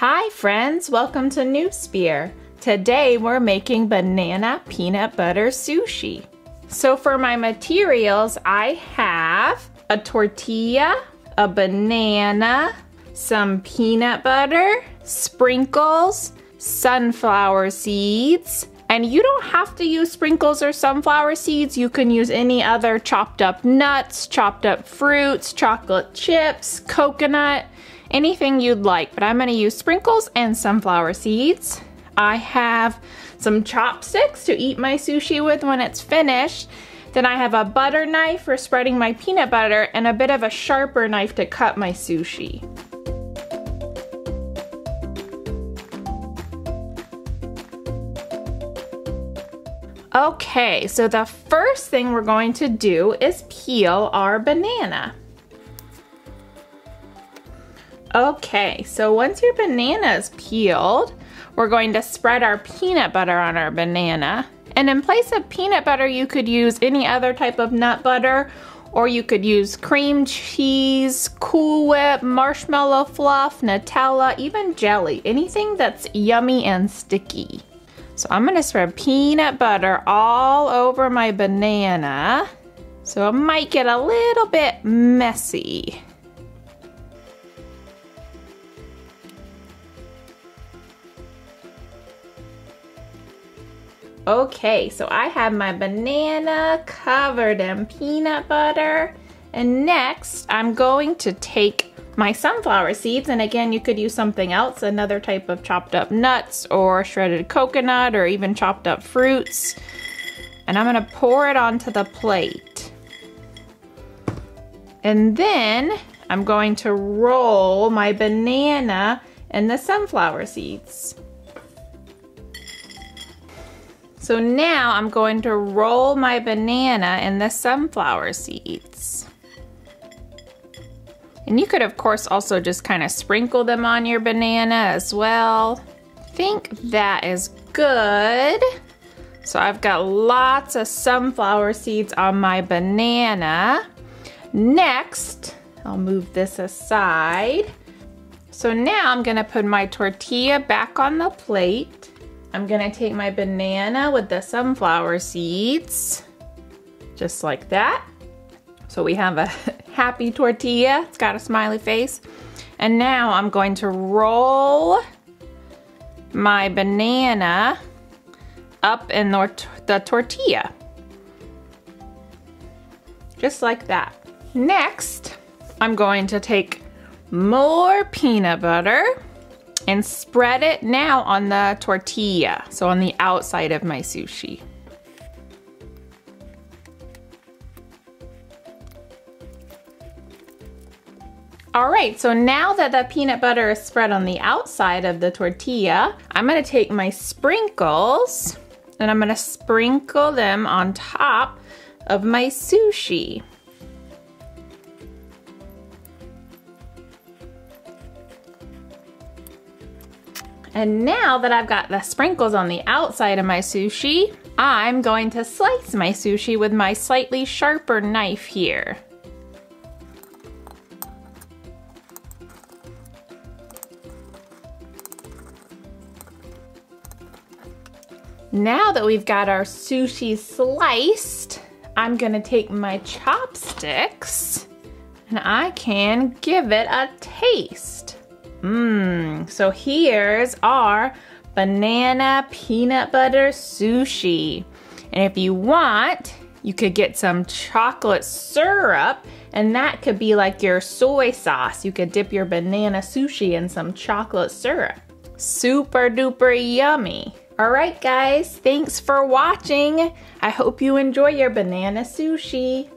Hi friends, welcome to New Spear. Today we're making banana peanut butter sushi. So for my materials, I have a tortilla, a banana, some peanut butter, sprinkles, sunflower seeds, and you don't have to use sprinkles or sunflower seeds. You can use any other chopped up nuts, chopped up fruits, chocolate chips, coconut, anything you'd like, but I'm gonna use sprinkles and sunflower seeds. I have some chopsticks to eat my sushi with when it's finished. Then I have a butter knife for spreading my peanut butter and a bit of a sharper knife to cut my sushi. Okay, so the first thing we're going to do is peel our banana. Okay, so once your banana is peeled, we're going to spread our peanut butter on our banana. And in place of peanut butter, you could use any other type of nut butter, or you could use cream cheese, Cool Whip, marshmallow fluff, Nutella, even jelly, anything that's yummy and sticky. So I'm gonna spread peanut butter all over my banana, so it might get a little bit messy. Okay, so I have my banana covered in peanut butter, and next I'm going to take my sunflower seeds, and again you could use something else, another type of chopped up nuts or shredded coconut or even chopped up fruits, and I'm gonna pour it onto the plate. And then I'm going to roll my banana in the sunflower seeds. So now I'm going to roll my banana in the sunflower seeds. And you could of course also just kind of sprinkle them on your banana as well. I think that is good. So I've got lots of sunflower seeds on my banana. Next, I'll move this aside. So now I'm gonna put my tortilla back on the plate. I'm gonna take my banana with the sunflower seeds, just like that. So we have a happy tortilla, it's got a smiley face. And now I'm going to roll my banana up in the tortilla, just like that. Next, I'm going to take more peanut butter and spread it now on the tortilla, so on the outside of my sushi. All right, so now that the peanut butter is spread on the outside of the tortilla, I'm gonna take my sprinkles and I'm gonna sprinkle them on top of my sushi. And now that I've got the sprinkles on the outside of my sushi, I'm going to slice my sushi with my slightly sharper knife here. Now that we've got our sushi sliced, I'm gonna take my chopsticks and I can give it a taste. So here's our banana peanut butter sushi. And if you want, you could get some chocolate syrup, and that could be like your soy sauce. You could dip your banana sushi in some chocolate syrup. Super duper yummy. All right guys, thanks for watching. I hope you enjoy your banana sushi.